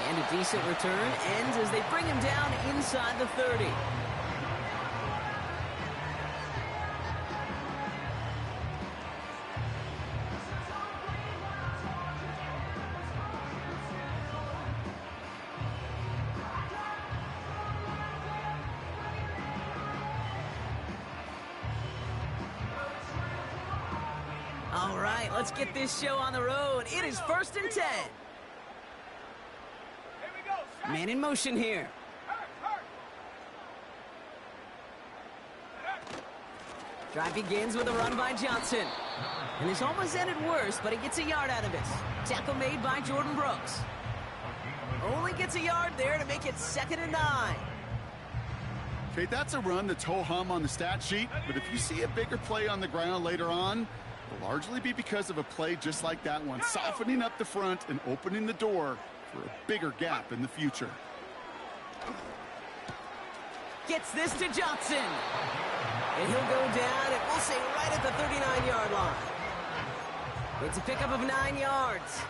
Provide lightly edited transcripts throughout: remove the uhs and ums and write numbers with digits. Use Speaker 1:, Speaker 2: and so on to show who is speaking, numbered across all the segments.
Speaker 1: And a decent return ends as they bring him down inside the 30. All right, let's get this show on the road. It is 1st and 10. Man in motion here. Drive begins with a run by Johnson. And this almost ended worse, but he gets a yard out of it. Tackle made by Jordan Brooks. Only gets a yard there to make it 2nd and 9.
Speaker 2: Okay, that's a run that's ho-hum on the stat sheet, but if you see a bigger play on the ground later on, it'll largely be because of a play just like that one, softening up the front and opening the door for a bigger gap in the future.
Speaker 1: Gets this to Johnson. And he'll go down, and we'll say right at the 39-yard line. It's a pickup of 9 yards.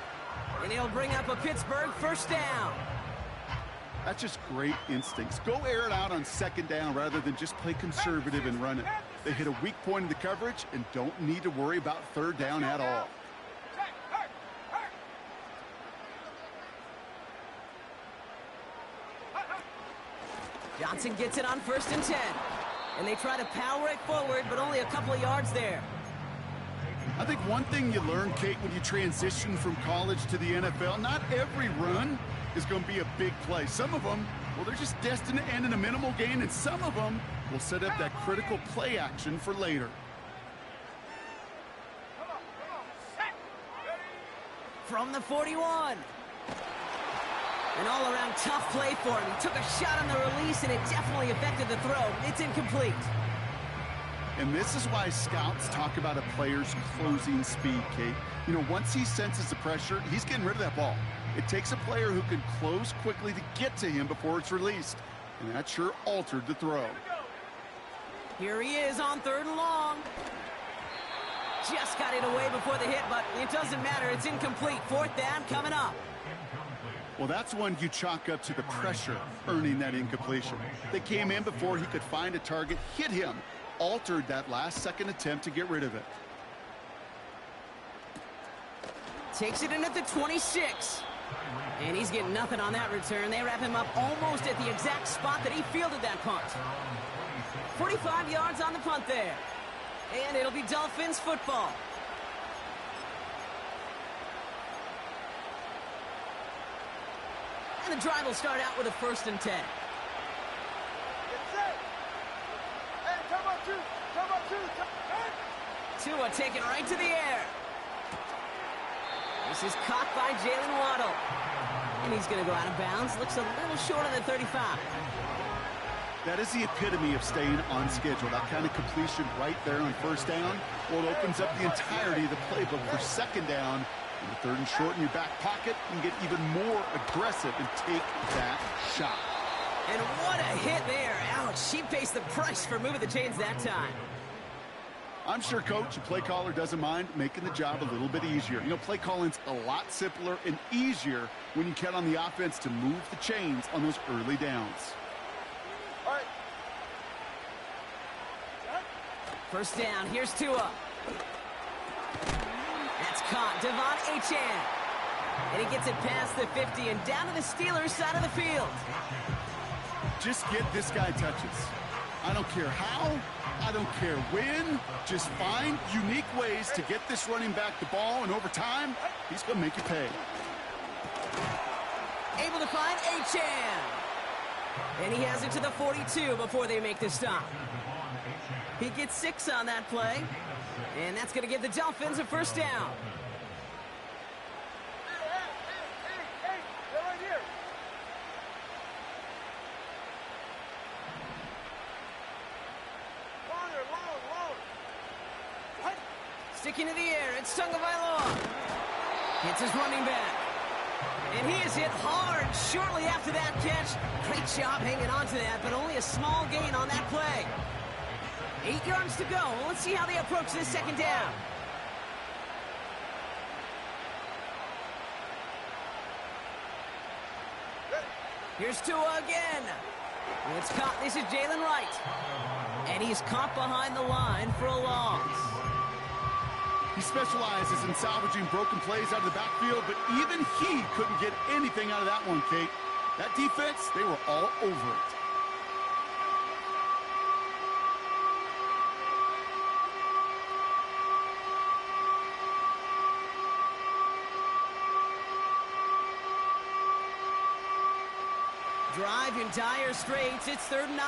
Speaker 1: And he'll bring up a Pittsburgh 1st down.
Speaker 2: That's just great instincts. Go air it out on 2nd down rather than just play conservative and run it. They hit a weak point in the coverage and don't need to worry about 3rd down at all.
Speaker 1: Johnson gets it on 1st and 10. And they try to power it forward, but only a couple of yards there.
Speaker 2: I think one thing you learn, Kate, when you transition from college to the NFL, not every run is going to be a big play. Some of them, well, they're just destined to end in a minimal gain, and some of them will set up that critical play action for later.
Speaker 1: From the 41. An all-around tough play for him. He took a shot on the release, and it definitely affected the throw. It's incomplete.
Speaker 2: And this is why scouts talk about a player's closing speed, Kate. You know, once he senses the pressure, he's getting rid of that ball. It takes a player who can close quickly to get to him before it's released. And that sure altered the throw.
Speaker 1: Here he is on 3rd and long. Just got it away before the hit, but it doesn't matter. It's incomplete. 4th down coming up.
Speaker 2: Well, that's one you chalk up to the pressure earning that incompletion. They came in before he could find a target, hit him, altered that last-second attempt to get rid of it.
Speaker 1: Takes it in at the 26. And he's getting nothing on that return. They wrap him up almost at the exact spot that he fielded that punt. 45 yards on the punt there. And it'll be Dolphins football. And the drive will start out with a 1st and 10. Tua taken right to the air. This is caught by Jalen Waddle. And he's going to go out of bounds. Looks a little short on the 35.
Speaker 2: That is the epitome of staying on schedule. That kind of completion right there on 1st down. Well, it opens up the entirety of the playbook for 2nd down. And the 3rd and short in your back pocket, you can get even more aggressive and take that shot.
Speaker 1: And what a hit there. Ouch, she pays the price for moving the chains that time.
Speaker 2: I'm sure Coach and play caller doesn't mind making the job a little bit easier. You know, play calling's a lot simpler and easier when you count on the offense to move the chains on those early downs.
Speaker 3: All right.
Speaker 1: 1st down, here's Tua. That's caught, Devon Achane. And he gets it past the 50 and down to the Steelers' side of the field.
Speaker 2: Just get this guy touches. I don't care how, I don't care when. Just find unique ways to get this running back the ball, and over time, he's going to make you pay.
Speaker 1: Able to find Achane. And he has it to the 42 before they make the stop. He gets 6 on that play. And that's going to give the Dolphins a 1st down.
Speaker 3: They're right here. Long.
Speaker 1: Sticking to the air, it's Tagovailoa. Hits his running back. And he is hit hard shortly after that catch. Great job hanging on to that, but only a small gain on that play. 8 yards to go. Let's see how they approach this 2nd down. Here's Tua again. It's caught. This is Jalen Wright. And he's caught behind the line for a loss.
Speaker 2: He specializes in salvaging broken plays out of the backfield, but even he couldn't get anything out of that one, Kate. That defense, they were all over it.
Speaker 1: Drive in dire straits. It's 3rd and 9.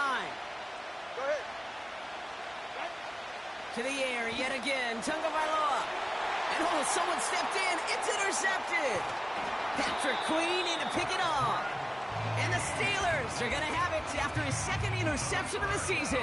Speaker 3: Go ahead.
Speaker 1: To the air yet again. Tagovailoa. And someone stepped in. It's intercepted. Patrick Queen in to pick it off. And the Steelers are going to have it after his 2nd interception of the season.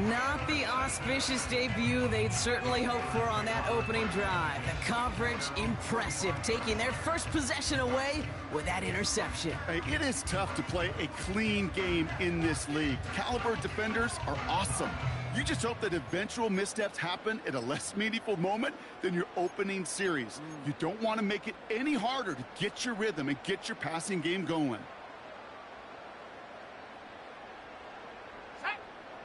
Speaker 1: Not the auspicious debut they'd certainly hoped for on that opening drive. The coverage, impressive, taking their first possession away with that interception.
Speaker 2: Hey, it is tough to play a clean game in this league. Caliber defenders are awesome. You just hope that eventual missteps happen at a less meaningful moment than your opening series. You don't want to make it any harder to get your rhythm and get your passing game going.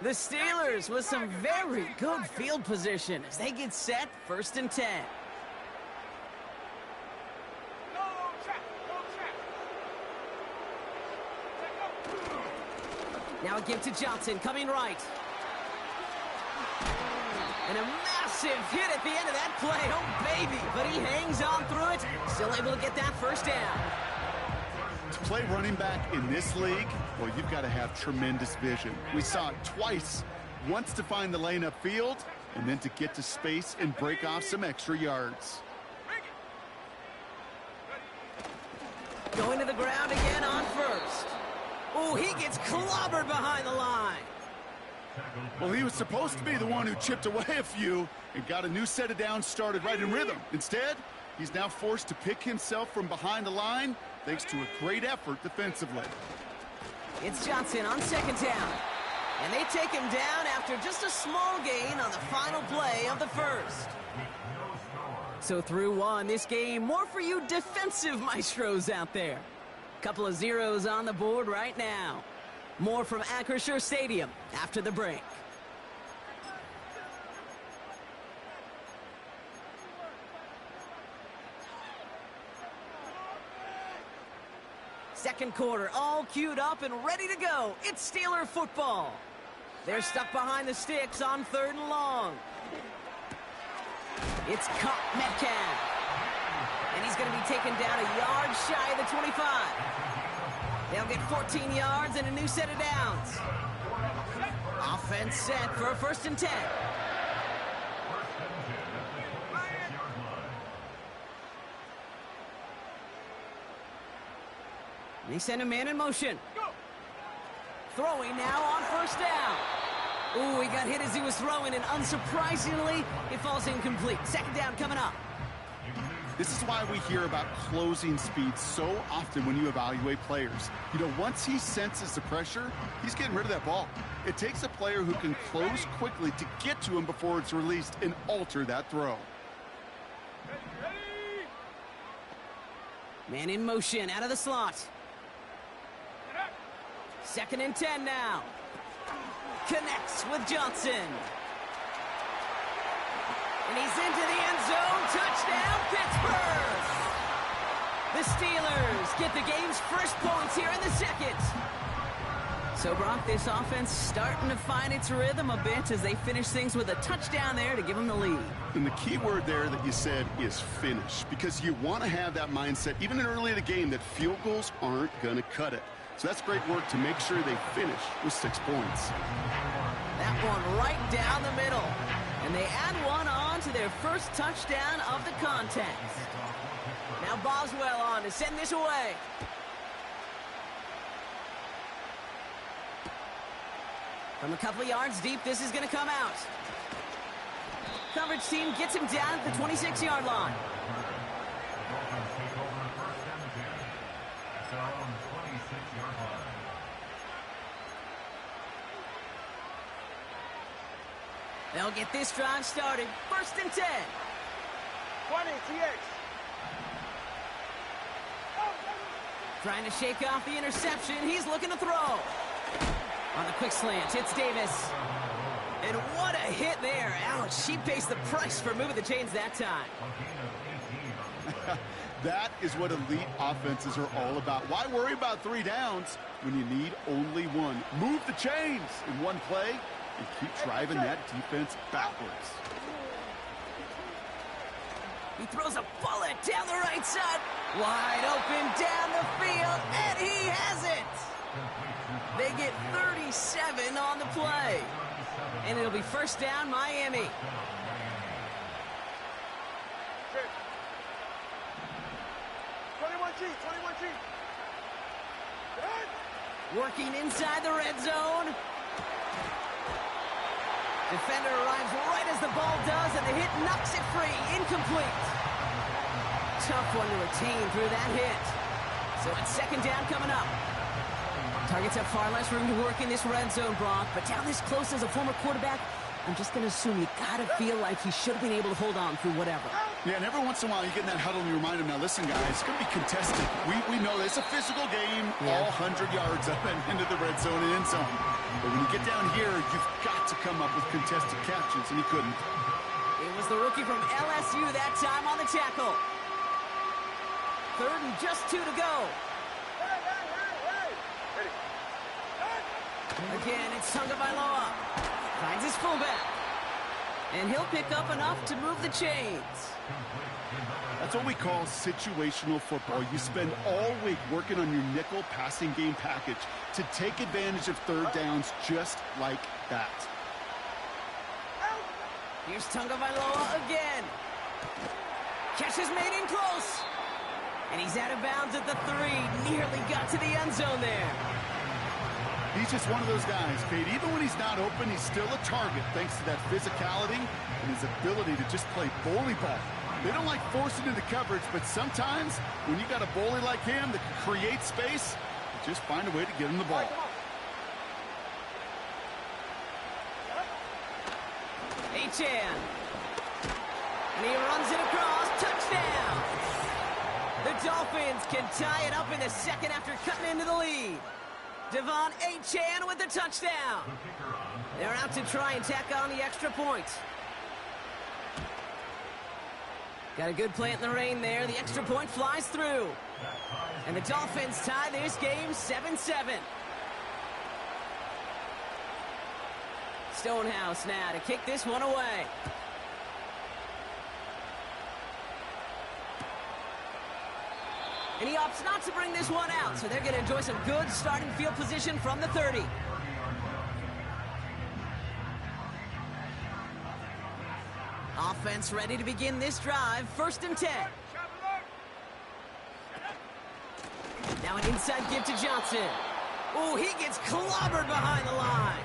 Speaker 1: The Steelers with some very good field position as they get set 1st and 10. Now a give to Johnson, coming right. And a massive hit at the end of that play. Oh, baby. But he hangs on through it. Still able to get that 1st down.
Speaker 2: To play running back in this league, well, you've got to have tremendous vision. We saw it twice. Once to find the lane upfield, and then to get to space and break off some extra yards.
Speaker 1: Going to the ground again on 1st. Oh, he gets clobbered behind the line.
Speaker 2: Well, he was supposed to be the one who chipped away a few and got a new set of downs started right in rhythm. Instead, he's now forced to pick himself from behind the line thanks to a great effort defensively.
Speaker 1: It's Johnson on 2nd down. And they take him down after just a small gain on the final play of the 1st. So through 1, this game, more for you defensive maestros out there. Couple of zeros on the board right now. More from Acrisure Stadium after the break. Second quarter, all queued up and ready to go. It's Steeler football. They're stuck behind the sticks on 3rd and long. It's caught Metcalf. And he's going to be taken down a yard shy of the 25. They'll get 14 yards and a new set of downs. Offense set for a 1st and 10. And they send a man in motion. Throwing now on 1st down. Ooh, he got hit as he was throwing, and unsurprisingly, it falls incomplete. 2nd down coming up.
Speaker 2: This is why we hear about closing speed so often when you evaluate players. You know, once he senses the pressure, he's getting rid of that ball. It takes a player who can close quickly to get to him before it's released and alter that throw.
Speaker 1: Man in motion out of the slot. 2nd and 10 now. Connects with Johnson. And he's into the end zone. Touchdown, Pittsburgh! The Steelers get the game's first points here in the 2nd. So, Brock, this offense starting to find its rhythm a bit as they finish things with a touchdown there to give them the lead.
Speaker 2: And the key word there that you said is finish, because you want to have that mindset, even early in the game, that field goals aren't going to cut it. So that's great work to make sure they finish with 6 points.
Speaker 1: That one right down the middle. And they add one on to their first touchdown of the contest. Now Boswell on to send this away. From a couple of yards deep, this is going to come out. Coverage team gets him down at the 26-yard line. They'll get this drive started. 1st and 10.
Speaker 3: 20, TX.
Speaker 1: Trying to shake off the interception. He's looking to throw. On the quick slant, it's Davis. And what a hit there. Ouch, she pays the price for moving the chains that time.
Speaker 2: That is what elite offenses are all about. Why worry about 3 downs when you need only 1? Move the chains in one play and keep driving that defense backwards.
Speaker 1: He throws a bullet down the right side. Wide open down the field, and he has it. They get 37 on the play. And it'll be first down, Miami. Working inside the red zone. Defender arrives right as the ball does, and the hit knocks it free. Incomplete. Tough one to retain through that hit. So it's second down coming up. Targets have far less room to work in this red zone, Brock, but down this close as a former quarterback, I'm just going to assume you got to feel like he should have been able to hold on through whatever.
Speaker 2: Yeah, and every once in a while you get in that huddle and you remind him, now listen, guys, it's going to be contested. We know it's a physical game, all 100 yards up and into the red zone and end zone. But when you get down here, you've got to come up with contested catches, and he couldn't.
Speaker 1: It was the rookie from LSU that time on the tackle. Third and just 2 to go. Again, it's Tagovailoa. Finds his fullback. And he'll pick up enough to move the chains.
Speaker 2: That's what we call situational football. You spend all week working on your nickel passing game package to take advantage of third downs just like that.
Speaker 1: Here's Tagovailoa again. Catch is made in close. And he's out of bounds at the 3. Nearly got to the end zone there.
Speaker 2: He's just one of those guys, Kate. Even when he's not open, he's still a target thanks to that physicality and his ability to just play bully ball. They don't like forcing into coverage, but sometimes when you got a bully like him that can create space, you just find a way to get him the ball.
Speaker 1: Achan. And he runs it across. Touchdown. The Dolphins can tie it up in the second after cutting into the lead. Devon Achan with the touchdown. They're out to try and tack on the extra point. Got a good plant in the rain there. The extra point flies through. And the Dolphins tie this game 7-7. Stonehouse now to kick this one away. And he opts not to bring this one out, so they're going to enjoy some good starting field position from the 30. Offense ready to begin this drive. 1st and 10. Now an inside give to Johnson. Oh, he gets clobbered behind the line.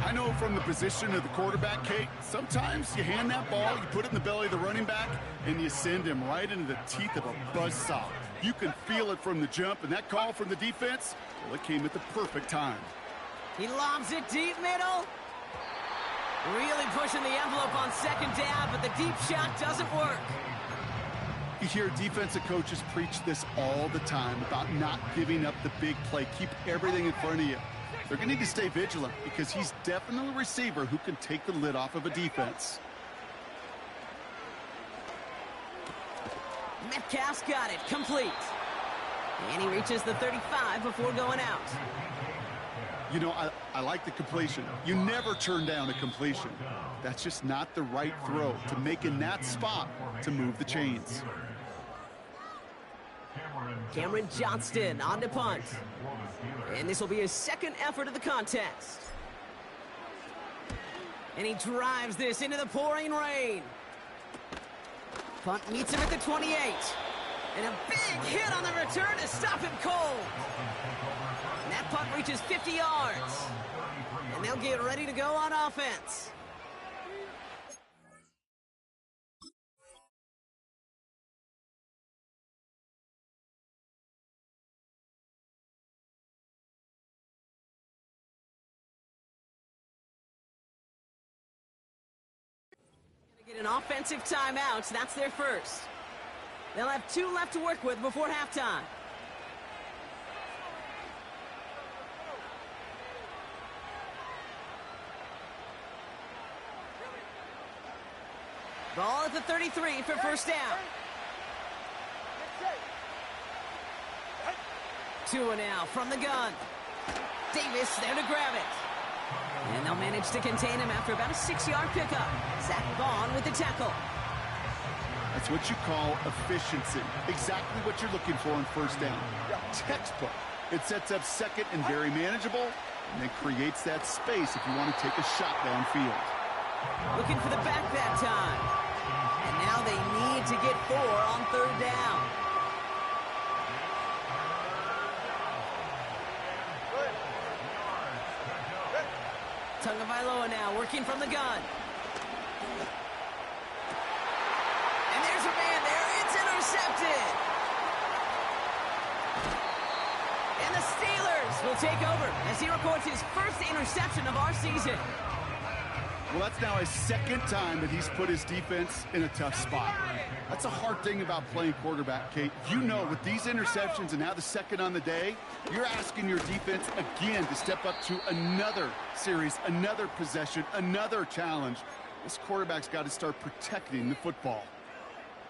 Speaker 2: I know from the position of the quarterback, Kate, sometimes you hand that ball, you put it in the belly of the running back, and you send him right into the teeth of a buzzsaw. You can feel it from the jump, and that call from the defense, well, it came at the perfect time.
Speaker 1: He lobs it deep middle. Really pushing the envelope on second down, but the deep shot doesn't work.
Speaker 2: You hear defensive coaches preach this all the time about not giving up the big play. Keep everything in front of you. They're going to need to stay vigilant because he's definitely a receiver who can take the lid off of a defense.
Speaker 1: Metcalf's got it, complete. And he reaches the 35 before going out.
Speaker 2: You know, I like the completion. You never turn down a completion. That's just not the right throw to make in that spot to move the chains.
Speaker 1: Cameron Johnston on to punt. And this will be his second effort of the contest. And he drives this into the pouring rain. Punt meets him at the 28. And a big hit on the return to stop him cold. And that punt reaches 50 yards. And they'll get ready to go on offense. Get an offensive timeout. That's their first. They'll have 2 left to work with before halftime. Ball at the 33 for first down. Tua now from the gun. Davis there to grab it. And they'll manage to contain him after about a 6-yard pickup. Zach Vaughn with the tackle.
Speaker 2: That's what you call efficiency. Exactly what you're looking for on first down. Textbook. It sets up second and very manageable, and then creates that space if you want to take a shot downfield.
Speaker 1: Looking for the back that time. And now they need to get 4 on third down. Tagovailoa now working from the gun. And there's a man there. It's intercepted. And the Steelers will take over as he records his first interception of our season.
Speaker 2: Well, that's now his second time that he's put his defense in a tough spot. That's a hard thing about playing quarterback, Kate. You know, with these interceptions and now the second on the day, you're asking your defense again to step up to another series, another possession, another challenge. This quarterback's got to start protecting the football.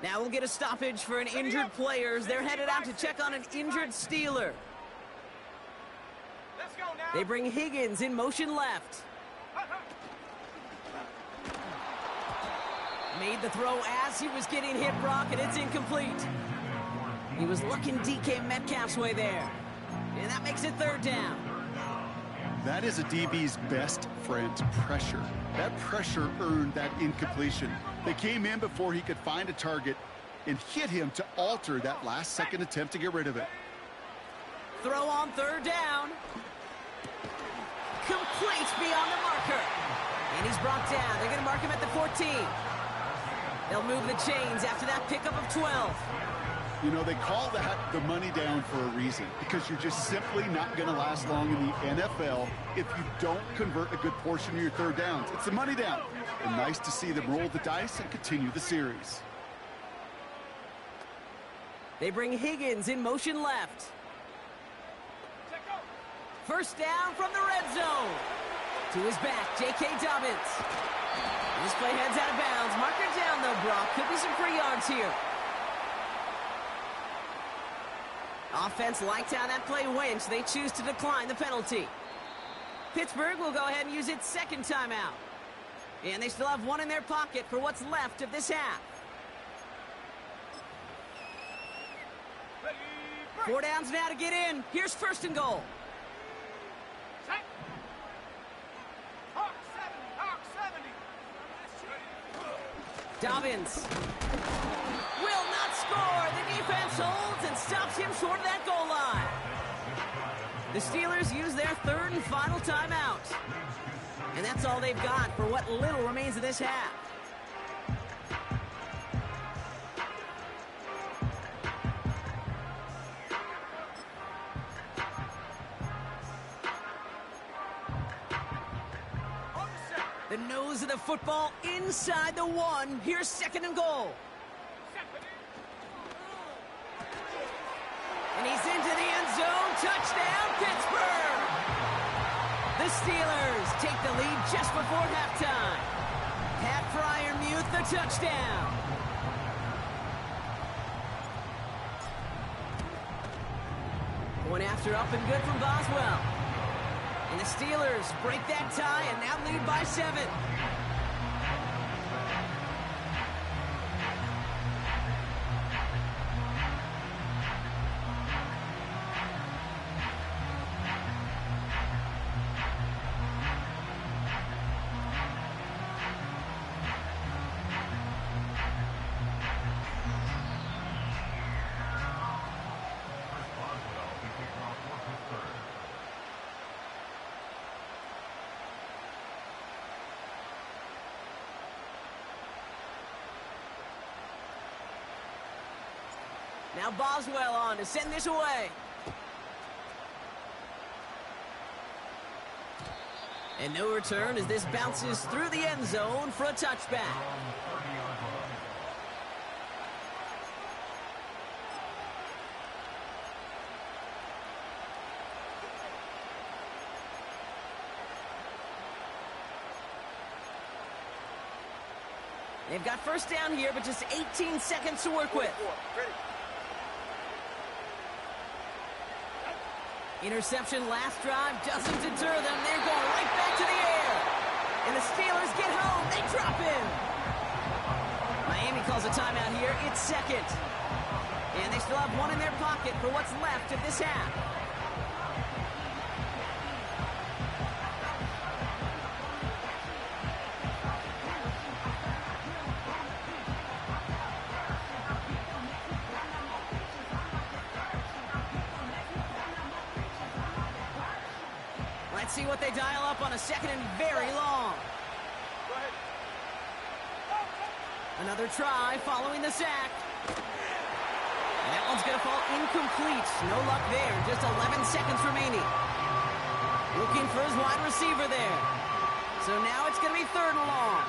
Speaker 1: Now we'll get a stoppage for an injured player as they're headed out to check on an injured Steeler.
Speaker 3: Let's go now.
Speaker 1: They bring Higgins in motion left. Made the throw as he was getting hit, Brock, and it's incomplete. He was looking DK Metcalf's way there. And that makes it third down.
Speaker 2: That is a DB's best friend, pressure. That pressure earned that incompletion. They came in before he could find a target and hit him to alter that last-second attempt to get rid of it.
Speaker 1: Throw on third down. Complete beyond the marker. And he's brought down. They're going to mark him at the 14. They'll move the chains after that pickup of 12.
Speaker 2: You know, they call that the money down for a reason, because you're just simply not going to last long in the NFL if you don't convert a good portion of your third downs. It's the money down. And nice to see them roll the dice and continue the series.
Speaker 1: They bring Higgins in motion left. First down from the red zone. To his back, J.K. Dobbins. This play heads out of bounds. Marker down, though, Brock. Could be some free yards here. Offense liked how that play went, so they choose to decline the penalty. Pittsburgh will go ahead and use its second timeout. And they still have one in their pocket for what's left of this half. 4 downs now to get in. Here's first and goal. Dobbins will not score. The defense holds and stops him short of that goal line. The Steelers use their third and final timeout. And that's all they've got for what little remains of this half. The nose of the football inside the 1. Here's second and goal. And he's into the end zone. Touchdown, Pittsburgh! The Steelers take the lead just before halftime. Pat Fryermuth, the touchdown. One after up and good from Boswell. And the Steelers break that tie and now lead by 7. Now Boswell on to send this away. And no return as this bounces through the end zone for a touchback. They've got first down here, but just 18 seconds to work with.
Speaker 3: Ready.
Speaker 1: Interception last drive doesn't deter them. They're going right back to the air. And the Steelers get home. They drop in. Miami calls a timeout here. It's second. And they still have one in their pocket for what's left of this half. Let's see what they dial up on a second and very long.
Speaker 3: Go ahead.
Speaker 1: Another try following the sack. That one's going to fall incomplete. No luck there. Just 11 seconds remaining. Looking for his wide receiver there. So now it's going to be third and long.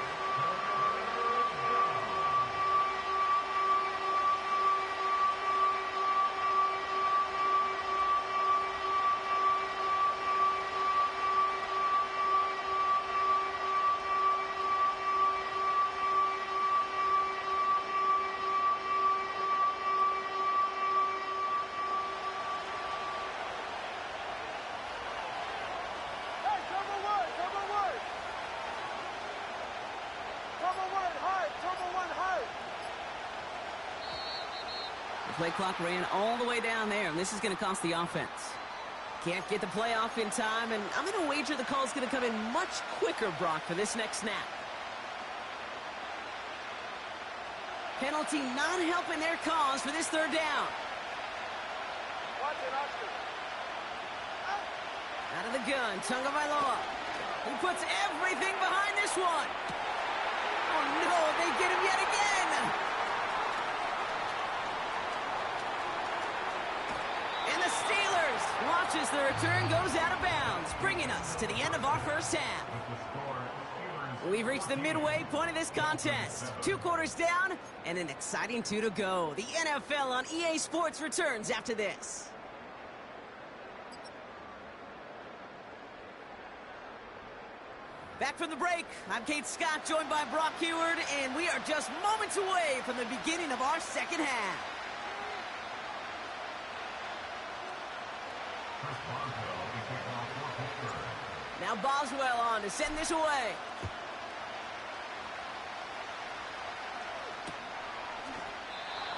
Speaker 1: Play clock ran all the way down there, and this is going to cost the offense. Can't get the play off in time, and I'm going to wager the call is going to come in much quicker, Brock, for this next snap. Penalty not helping their cause for this third down.
Speaker 3: Watch it, Oscar.
Speaker 1: Out of the gun, Tagovailoa. He puts everything behind this one. Oh, no, they get him yet again. Watches the return goes out of bounds, bringing us to the end of our first half. We've reached the midway point of this contest. 2 quarters down and an exciting 2 to go. The NFL on EA Sports returns after this. Back from the break, I'm Kate Scott, joined by Brock Heward, and we are just moments away from the beginning of our second half. Now Boswell on to send this away.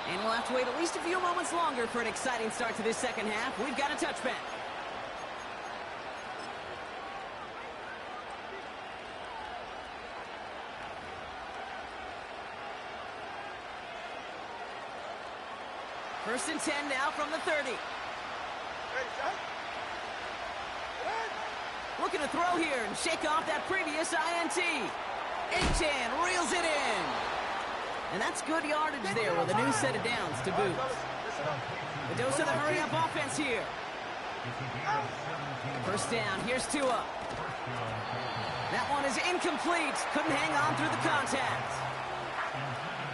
Speaker 1: And we'll have to wait at least a few moments longer for an exciting start to this second half. We've got a touchback. First and 10 now from the 30.
Speaker 3: Ready, shot.
Speaker 1: Looking to throw here and shake off that previous INT. Achane reels it in. And that's good yardage there with a new set of downs to boot. The dose of the hurry-up offense here. First down, here's Tua. That one is incomplete. Couldn't hang on through the contact.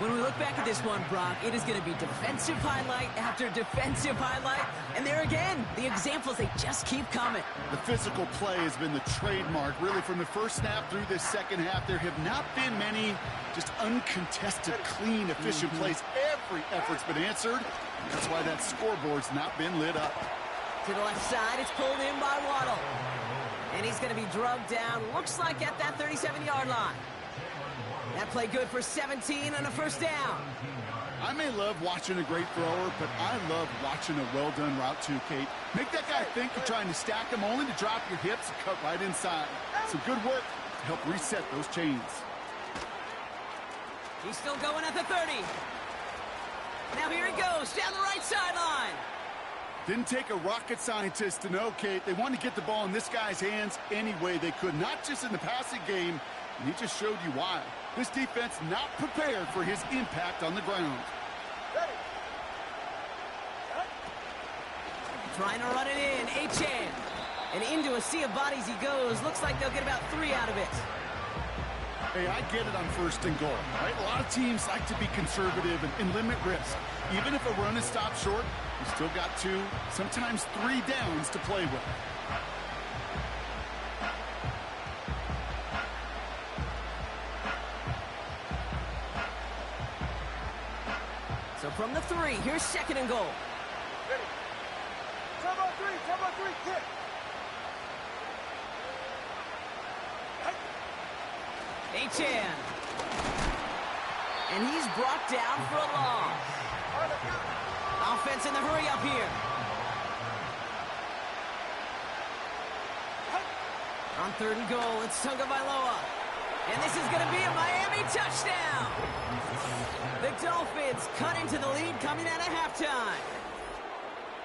Speaker 1: When we look back at this one, Brock, it is going to be defensive highlight after defensive highlight. And there again, the examples, they just keep coming.
Speaker 2: The physical play has been the trademark. Really, from the first snap through this second half, there have not been many just uncontested, clean, efficient plays. Every effort's been answered. And that's why that scoreboard's not been lit up.
Speaker 1: To the left side, it's pulled in by Waddle. And he's going to be drugged down, looks like at that 37-yard line. That play good for 17 and a first down.
Speaker 2: I may love watching a great thrower, but I love watching a well-done route too, Kate. Make that guy think you're trying to stack him only to drop your hips and cut right inside. Some good work to help reset those chains.
Speaker 1: He's still going at the 30. Now here he goes, down the right sideline.
Speaker 2: Didn't take a rocket scientist to know, Kate. They wanted to get the ball in this guy's hands any way they could, not just in the passing game, and he just showed you why. This defense not prepared for his impact on the ground.
Speaker 3: Ready.
Speaker 1: Trying to run it in, Achane. And into a sea of bodies he goes. Looks like they'll get about 3 out of it.
Speaker 2: Hey, I get it on first and goal, right? A lot of teams like to be conservative and limit risk. Even if a run is stopped short, you still got 2, sometimes 3 downs to play with.
Speaker 1: the 3. Here's 2nd and goal.
Speaker 3: Ready. Turbo 3, kick.
Speaker 1: H.N. And he's brought down for a loss. Offense in the hurry up here. On 3rd and goal, it's Tagovailoa. And this is going to be a Miami touchdown. The Dolphins cut into the lead coming out of halftime.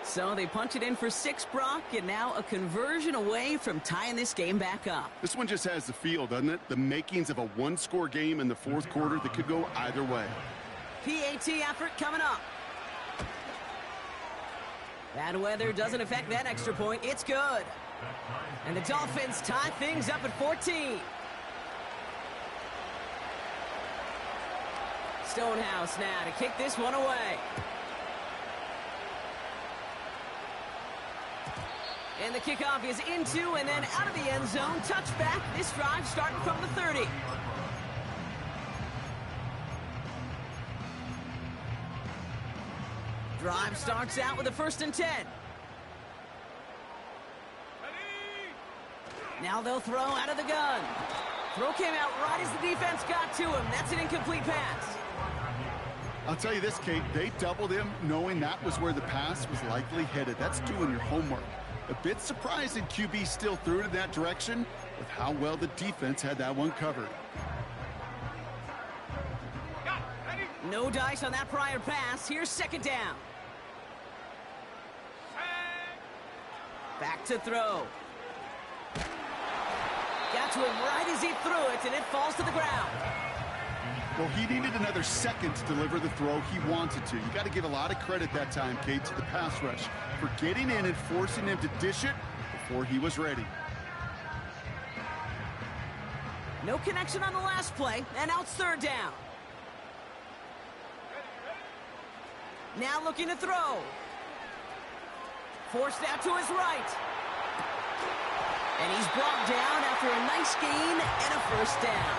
Speaker 1: So they punch it in for 6, Brock, and now a conversion away from tying this game back up.
Speaker 2: This one just has the feel, doesn't it? The makings of a one-score game in the 4th quarter that could go either way.
Speaker 1: PAT effort coming up. Bad weather doesn't affect that extra point. It's good. And the Dolphins tie things up at 14. Stonehouse now to kick this one away. And the kickoff is into and then out of the end zone. Touchback. This drive starting from the 30. Drive starts out with a 1st and 10. Now they'll throw out of the gun. Throw came out right as the defense got to him. That's an incomplete pass.
Speaker 2: I'll tell you this, Kate, they doubled him knowing that was where the pass was likely headed. That's doing your homework. A bit surprising QB still threw it in that direction with how well the defense had that one covered.
Speaker 1: No dice on that prior pass. Here's 2nd down. Back to throw. Got to him right as he threw it, and it falls to the ground.
Speaker 2: Well, he needed another second to deliver the throw he wanted to. You got to give a lot of credit that time, Kate, to the pass rush for getting in and forcing him to dish it before he was ready.
Speaker 1: No connection on the last play, and now it's 3rd down. Now looking to throw. Forced out to his right. And he's brought down after a nice gain and a 1st down.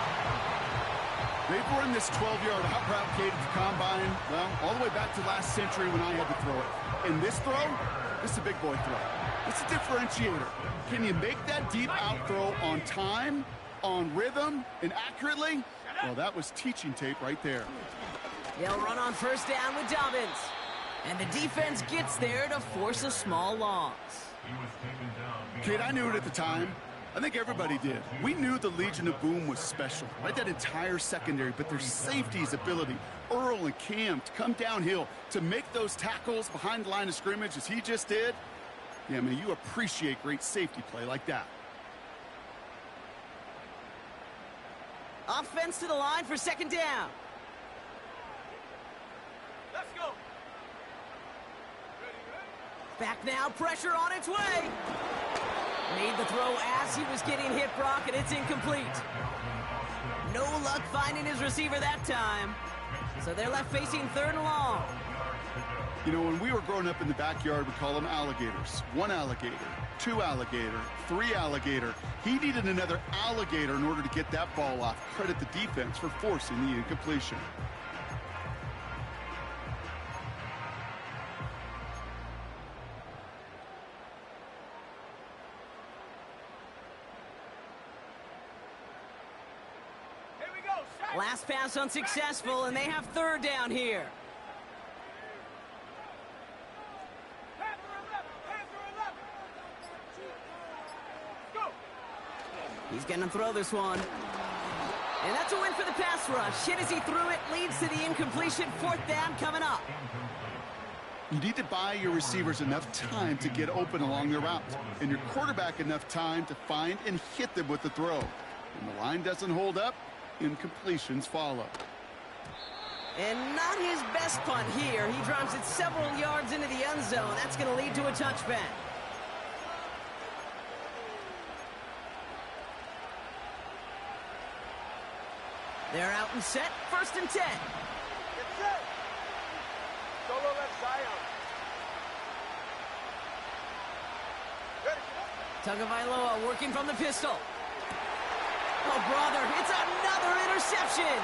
Speaker 2: They've run this 12-yard out route, Kate, at the combine, well, all the way back to last century when I had to throw it. And this throw, this is a big boy throw. It's a differentiator. Can you make that deep out throw on time, on rhythm, and accurately? Well, that was teaching tape right there.
Speaker 1: They'll run on 1st down with Dobbins. And the defense gets there to force a small loss.
Speaker 2: Kate, I knew it at the time. I think everybody did. We knew the Legion of Boom was special, right? That entire secondary, but their safety's ability, Earl and Cam, to come downhill, to make those tackles behind the line of scrimmage as he just did. Yeah, I mean, you appreciate great safety play like that.
Speaker 1: Offense to the line for 2nd down.
Speaker 3: Let's go.
Speaker 1: Back now, pressure on its way. Made the throw as he was getting hit, Brock, and it's incomplete. No luck finding his receiver that time. So they're left facing 3rd and long.
Speaker 2: You know, when we were growing up in the backyard, we call them alligators. 1 alligator, 2 alligator, 3 alligator. He needed another alligator in order to get that ball off. Credit the defense for forcing the incompletion.
Speaker 1: Last pass unsuccessful, and they have 3rd down here. He's going to throw this one. And that's a win for the pass rush. Hit as he threw it, leads to the incompletion. 4th down coming up.
Speaker 2: You need to buy your receivers enough time to get open along their route, and your quarterback enough time to find and hit them with the throw. When the line doesn't hold up, incompletions follow.
Speaker 1: And not his best punt here. He drops it several yards into the end zone. That's going to lead to a touchback. They're out and set. 1st and 10.
Speaker 3: Get set. Solo left Zion. Ready.
Speaker 1: Tagovailoa working from the pistol. Oh, brother, it's another interception.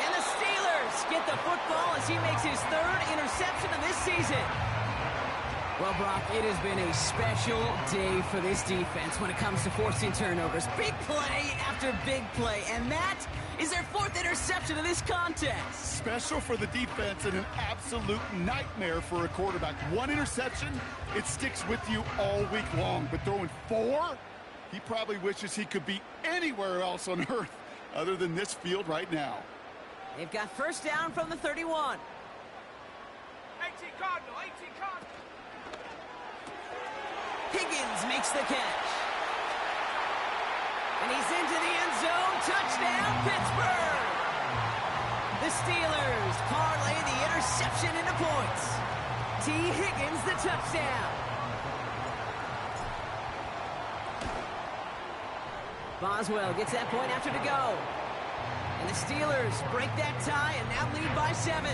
Speaker 1: And the Steelers just get the football as he makes his third interception of this season. Well, Brock, it has been a special day for this defense when it comes to forcing turnovers. Big play after big play, and that is their fourth interception of this contest.
Speaker 2: Special for the defense and an absolute nightmare for a quarterback. One interception, it sticks with you all week long, but throwing 4, he probably wishes he could be anywhere else on earth other than this field right now.
Speaker 1: They've got first down from the 31.
Speaker 3: 18 Cardinal, 18 Cardinal.
Speaker 1: Higgins makes the catch. And he's into the end zone. Touchdown, Pittsburgh! The Steelers parlay the interception into points. T. Higgins, the touchdown. Boswell gets that point after to go. And the Steelers break that tie and now lead by 7.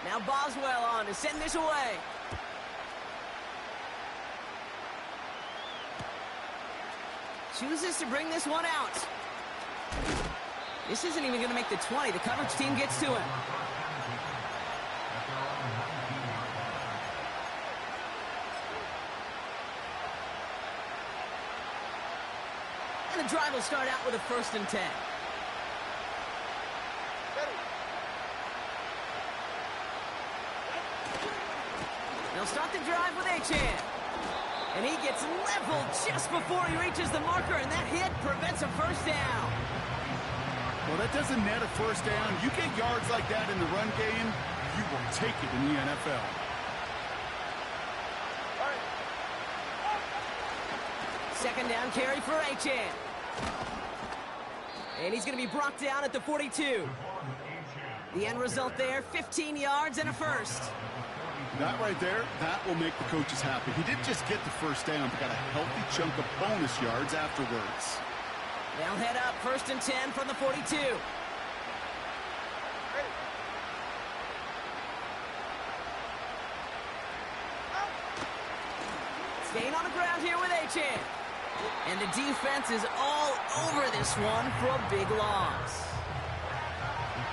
Speaker 1: Now Boswell on to send this away. Chooses to bring this one out. This isn't even going to make the 20. The coverage team gets to him. And the drive will start out with a 1st and 10. They'll start the drive with Achane. And he gets leveled just before he reaches the marker, and that hit prevents a first down.
Speaker 2: Well, that doesn't net a first down. You get yards like that in the run game, you will take it in the NFL.
Speaker 1: Second down carry for Achane. And he's going to be brought down at the 42. The end result there, 15 yards and a first.
Speaker 2: That right there, that will make the coaches happy. He didn't just get the first down, but got a healthy chunk of bonus yards afterwards.
Speaker 1: They'll head up 1st and 10 from the 42. Staying on the ground here with Achane. And the defense is all over this one for a big loss.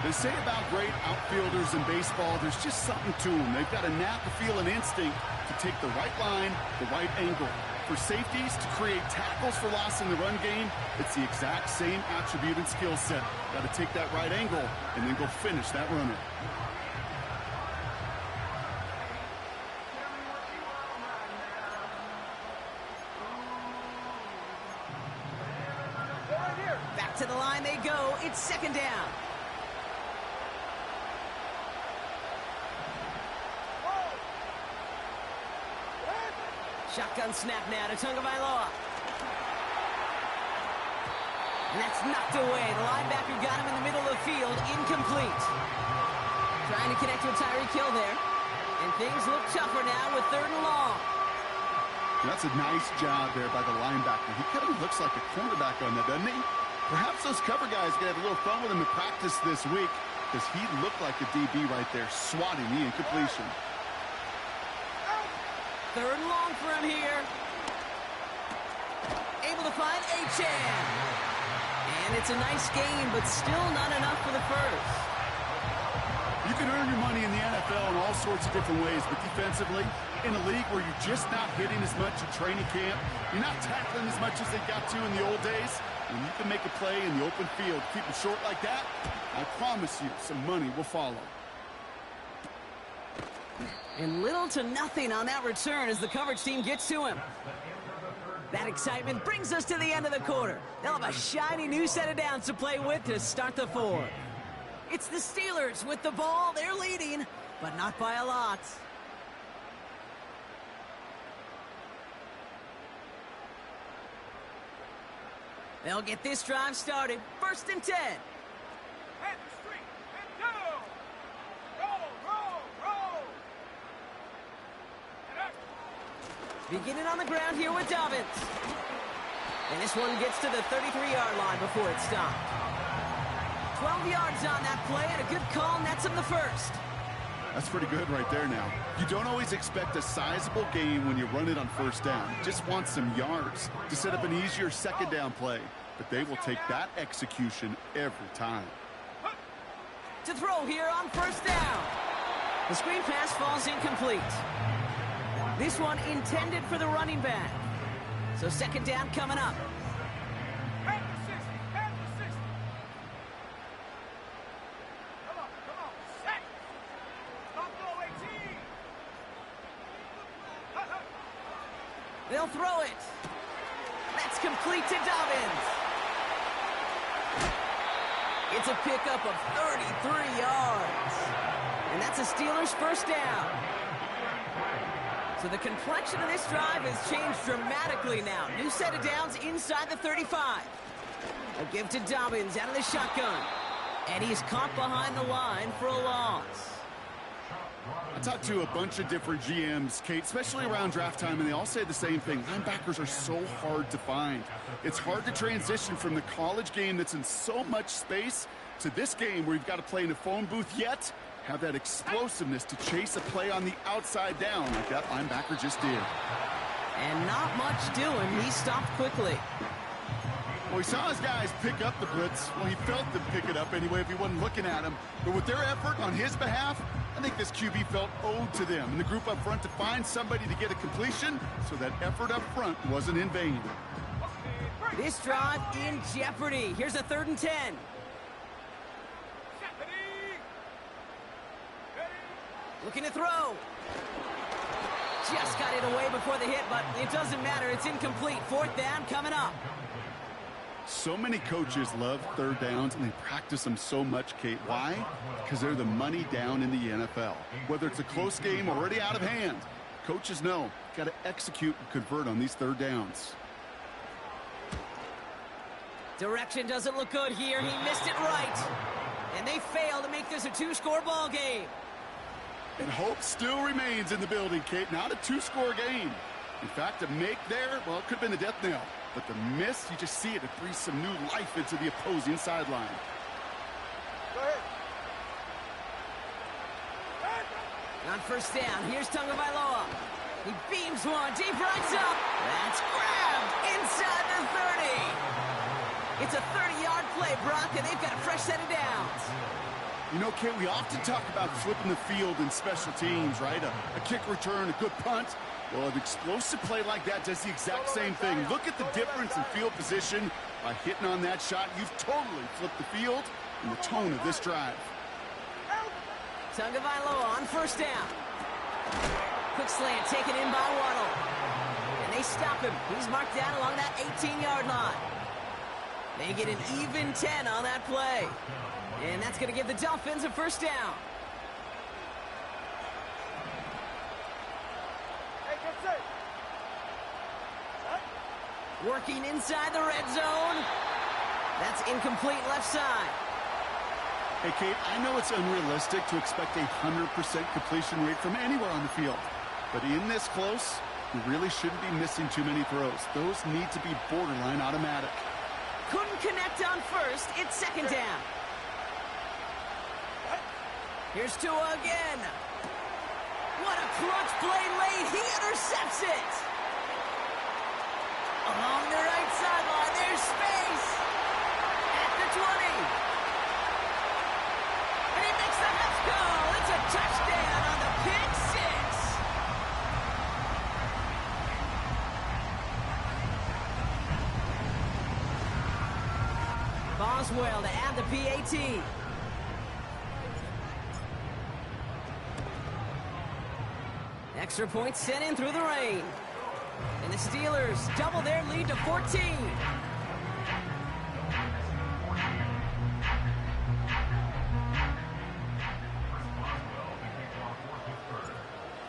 Speaker 2: They say about great outfielders in baseball, there's just something to them. They've got a knack, a feel, and instinct to take the right line, the right angle. For safeties to create tackles for loss in the run game, it's the exact same attribute and skill set. Got to take that right angle and then go finish that runner.
Speaker 1: Back to the line they go. It's 2nd down. Shotgun snap now to Tagovailoa. And that's knocked away. The linebacker got him in the middle of the field. Incomplete. Trying to connect with Tyreek Hill there. And things look tougher now with 3rd and long.
Speaker 2: That's a nice job there by the linebacker. He kind of looks like a cornerback on that, doesn't he? Perhaps those cover guys can have a little fun with him in practice this week because he looked like a DB right there, swatting the incompletion.
Speaker 1: 3rd and long for him here. Able to find Achane. And it's a nice game, but still not enough for the first.
Speaker 2: You can earn your money in the NFL in all sorts of different ways, but defensively, in a league where you're just not hitting as much in training camp, you're not tackling as much as they got to in the old days, and you can make a play in the open field, keep it short like that, I promise you some money will follow.
Speaker 1: And little to nothing on that return as the coverage team gets to him. That excitement brings us to the end of the quarter. They'll have a shiny new set of downs to play with to start the 4th. It's the Steelers with the ball. They're leading, but not by a lot. They'll get this drive started. 1st and 10.
Speaker 3: Head the street, and go! Roll! And up.
Speaker 1: Beginning on the ground here with Dobbins. And this one gets to the 33-yard line before it's stopped. 12 yards on that play, and a good call nets him the first.
Speaker 2: That's pretty good right there now. You don't always expect a sizable gain when you run it on first down. You just want some yards to set up an easier second down play. But they will take that execution every time.
Speaker 1: To throw here on first down. The screen pass falls incomplete. This one intended for the running back. So second down coming up.
Speaker 3: At the 60, at the 60. Come on, set. Stop, go, 18.
Speaker 1: They'll throw it. That's complete to Dobbins. It's a pickup of 33 yards. And that's a Steelers first down. So the complexion of this drive has changed dramatically now. New set of downs inside the 35. A give to Dobbins out of the shotgun. And he's caught behind the line for a loss.
Speaker 2: I talked to a bunch of different GMs, Kate, especially around draft time, and they all say the same thing. Linebackers are so hard to find. It's hard to transition from the college game that's in so much space to this game where you've got to play in a phone booth, yet have that explosiveness to chase a play on the outside down like that linebacker just did.
Speaker 1: And not much doing. He stopped quickly.
Speaker 2: Well, he saw his guys pick up the blitz. Well, he felt them pick it up anyway if he wasn't looking at him. But with their effort on his behalf, I think this QB felt owed to them and the group up front to find somebody to get a completion, so that effort up front wasn't in vain.
Speaker 1: This drive in jeopardy. Here's a 3rd and 10. Looking to throw. Just got it away before the hit, but it doesn't matter. It's incomplete. 4th down coming up.
Speaker 2: So many coaches love third downs, and they practice them so much, Kate. Why? Because they're the money down in the NFL. Whether it's a close game already out of hand, coaches know got to execute and convert on these third downs.
Speaker 1: Direction doesn't look good here. He missed it right. And they fail to make this a 2-score ball game.
Speaker 2: And hope still remains in the building, Kate. Not a 2-score game. In fact, a make there, well, it could have been a death knell. But the miss, you just see it. It breathes some new life into the opposing sideline.
Speaker 3: Go ahead.
Speaker 1: On first down, here's Tagovailoa. He beams one, deep right up. That's grabbed inside the 30. It's a 30-yard play, Brock, and they've got a fresh set of downs.
Speaker 2: You know, Kate, we often talk about flipping the field in special teams, right? A kick return, a good punt. Well, an explosive play like that does the exact same thing. Look at the difference in field position. By hitting on that shot, you've totally flipped the field and the tone of this drive.
Speaker 1: Tagovailoa on first down. Quick slant taken in by Waddle. And they stop him. He's marked down along that 18-yard line. They get an even 10 on that play. And that's going to give the Dolphins a first down.
Speaker 3: Hey, get set.
Speaker 1: Working inside the red zone. That's incomplete left side.
Speaker 2: Hey, Kate, I know it's unrealistic to expect a 100% completion rate from anywhere on the field. But in this close, you really shouldn't be missing too many throws. Those need to be borderline automatic.
Speaker 1: Couldn't connect on first. It's second down. Here's Tua again. What a clutch play late. He intercepts it. Along the right sideline, there's space. At the 20. And he makes the half goal. It's a touchdown on the pick six. Boswell to add the PAT. Extra points sent in through the rain. And the Steelers double their lead to 14.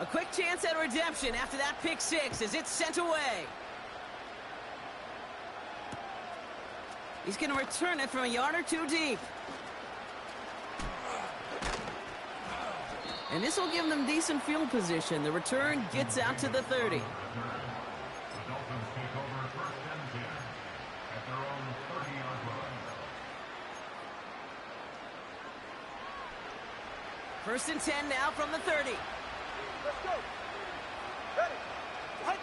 Speaker 1: A quick chance at redemption after that pick six as it's sent away. He's going to return it from a yard or two deep. And this will give them decent field position. The return gets out to the 30. First and 10 now from the 30.
Speaker 3: Let's go. Ready. Fight.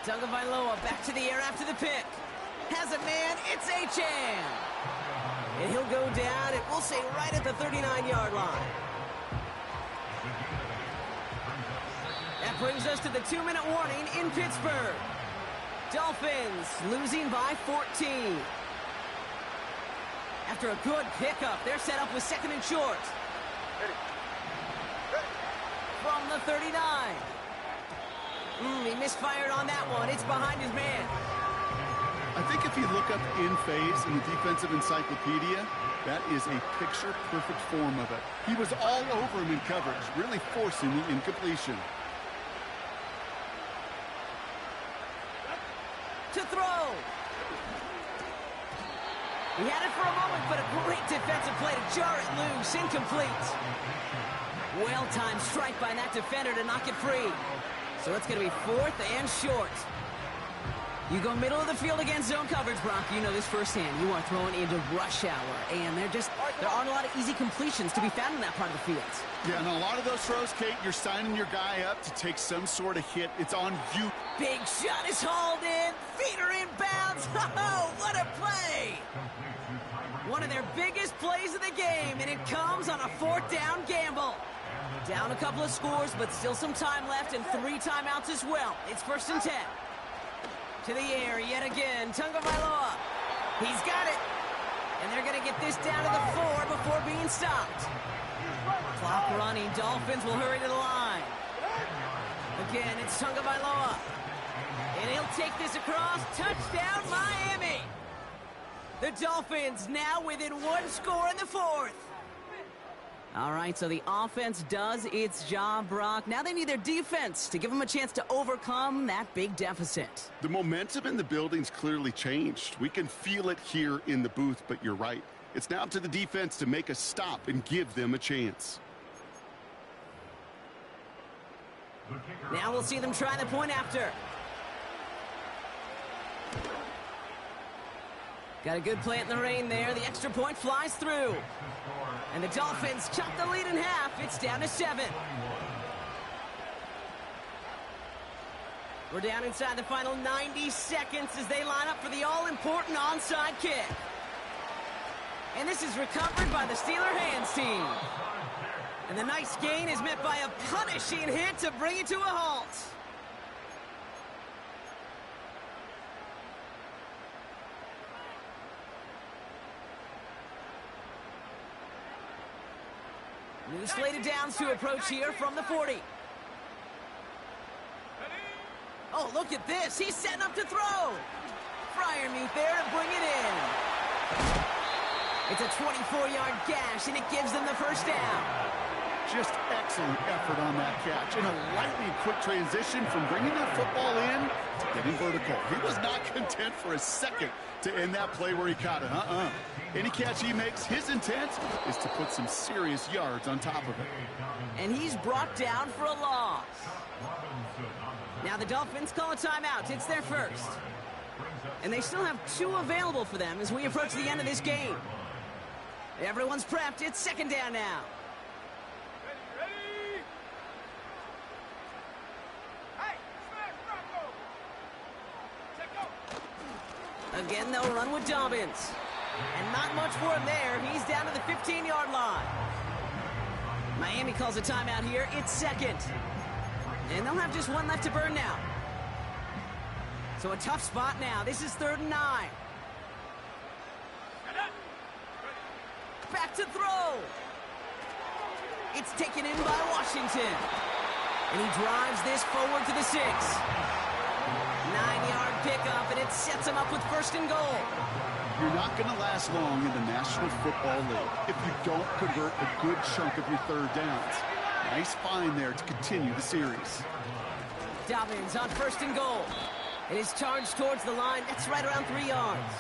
Speaker 1: Tagovailoa back to the air after the pick. Has a man, it's Achane. And he'll go down, and we'll say right at the 39-yard line. That brings us to the 2-minute warning in Pittsburgh. Dolphins losing by 14. After a good pickup, they're set up with second and short.
Speaker 3: Ready. Ready.
Speaker 1: From the 39. He misfired on that one. It's behind his man.
Speaker 2: I think if you look up in phase in the defensive encyclopedia, that is a picture-perfect form of it. He was all over him in coverage, really forcing the incompletion.
Speaker 1: To throw. He had it for a moment, but a great defensive play to jar it loose. Incomplete. Well-timed strike by that defender to knock it free. So it's going to be fourth and short. You go middle of the field against zone coverage, Brock. You know this firsthand. You are throwing into rush hour, and there aren't a lot of easy completions to be found in that part of the field.
Speaker 2: Yeah, and a lot of those throws, Kate, you're signing your guy up to take some sort of hit. It's on you.
Speaker 1: Big shot is hauled in. Feet are in bounds. Oh, what a play! One of their biggest plays of the game, and it comes on a fourth down gamble. Down a couple of scores, but still some time left, and 3 timeouts as well. It's first and 10. To the air yet again, Tagovailoa. He's got it. And they're going to get this down to the 4 before being stopped. Clock running. Dolphins will hurry to the line. Again, it's Tagovailoa. And he'll take this across. Touchdown, Miami. The Dolphins now within 1 score in the 4th. All right, so the offense does its job, Brock. Now they need their defense to give them a chance to overcome that big deficit.
Speaker 2: The momentum in the building's clearly changed. We can feel it here in the booth, but you're right. It's now up to the defense to make a stop and give them a chance.
Speaker 1: Now we'll see them try the point after. Got a good plant in the rain there. The extra point flies through. And the Dolphins chop the lead in half. It's down to 7. We're down inside the final 90 seconds as they line up for the all-important onside kick. And this is recovered by the Steeler hands team. And the nice gain is met by a punishing hit to bring it to a halt. New slated downs to approach here from the 40. Oh, look at this. He's setting up to throw. Freiermuth there to bring it in. It's a 24-yard gash, and it gives them the first down.
Speaker 2: Just excellent effort on that catch. And a lightning quick transition from bringing that football in to getting vertical. He was not content for a second to end that play where he caught it. Any catch he makes, his intent is to put some serious yards on top of it.
Speaker 1: And he's brought down for a loss. Now the Dolphins call a timeout. It's their first. And they still have 2 available for them as we approach the end of this game. Everyone's prepped. It's second down now.
Speaker 3: Ready? Hey, smash Bronco. Check out.
Speaker 1: Again, they'll run with Dobbins. And not much for him there. He's down to the 15-yard line. Miami calls a timeout here. It's second. And they'll have just 1 left to burn now. So a tough spot now. This is 3rd and 9. Back to throw. It's taken in by Washington. And he drives this forward to the 6. 9-yard pickup, and it sets him up with first and goal.
Speaker 2: You're not going to last long in the National Football League if you don't convert a good chunk of your 3rd downs. Nice find there to continue the series.
Speaker 1: Dobbins on first and goal. It is charged towards the line. That's right around 3 yards.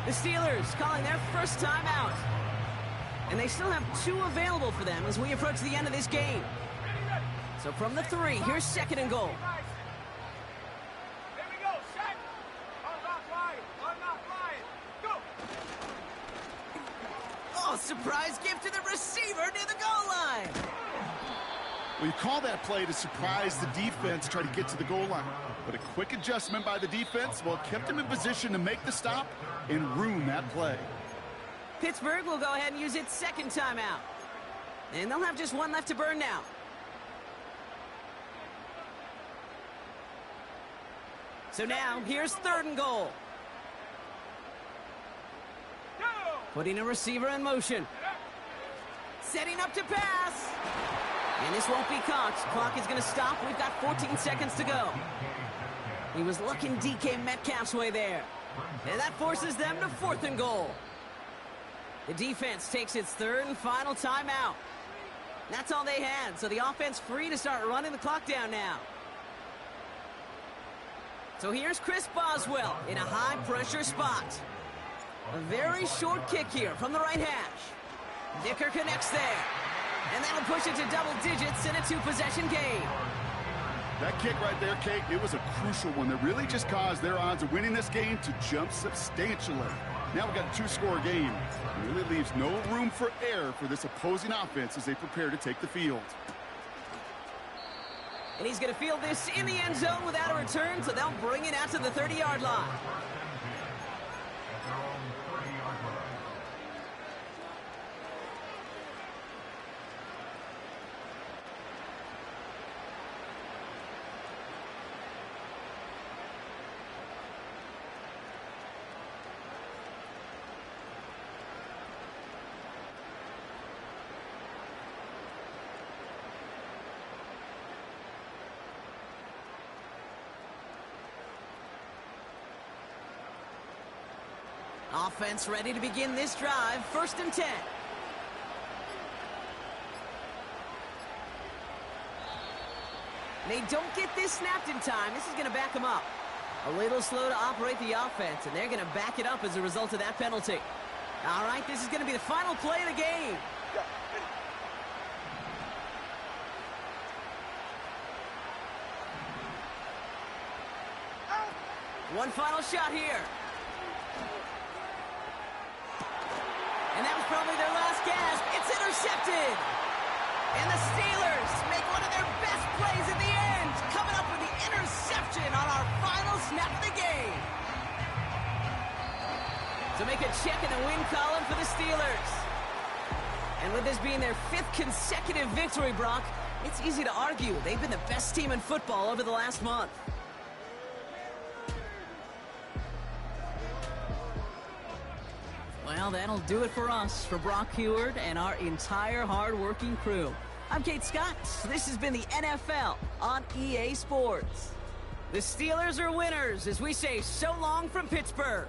Speaker 1: The Steelers calling their first timeout. And they still have 2 available for them as we approach the end of this game. So from the 3, here's second and goal.
Speaker 3: Here we go, Shaq. Unlock Ryan. Unlock Ryan. Go.
Speaker 1: Oh, surprise gift to the receiver near the goal line.
Speaker 2: Well, you call that play to surprise the defense, try to get to the goal line. But a quick adjustment by the defense, well, kept him in position to make the stop and ruin that play.
Speaker 1: Pittsburgh will go ahead and use its second timeout. And they'll have just one left to burn now. So now, here's 3rd and goal. Putting a receiver in motion. Setting up to pass. And this won't be caught. Clock is going to stop. We've got 14 seconds to go. He was looking DK Metcalf's way there. And that forces them to 4th and goal. The defense takes its 3rd and final timeout. That's all they had, so the offense free to start running the clock down now. So here's Chris Boswell in a high-pressure spot. A very short kick here from the right hash. Dicker connects there. And that'll push it to double digits in a 2-possession game.
Speaker 2: That kick right there, Kate, it was a crucial one that really just caused their odds of winning this game to jump substantially. Now we've got a 2-score game. It really leaves no room for error for this opposing offense as they prepare to take the field.
Speaker 1: And he's going to field this in the end zone without a return, so they'll bring it out to the 30-yard line. Offense ready to begin this drive. 1st and 10. They don't get this snapped in time. This is going to back them up. A little slow to operate the offense, and they're going to back it up as a result of that penalty. All right, this is going to be the final play of the game. One final shot here. And that was probably their last gasp. It's intercepted. And the Steelers make one of their best plays at the end, coming up with the interception on our final snap of the game. So make a check in the win column for the Steelers. And with this being their 5th consecutive victory, Brock, it's easy to argue they've been the best team in football over the last month. Well, that'll do it for us, for Brock Heward and our entire hard-working crew. I'm Kate Scott. This has been the NFL on EA Sports. The Steelers are winners as we say so long from Pittsburgh.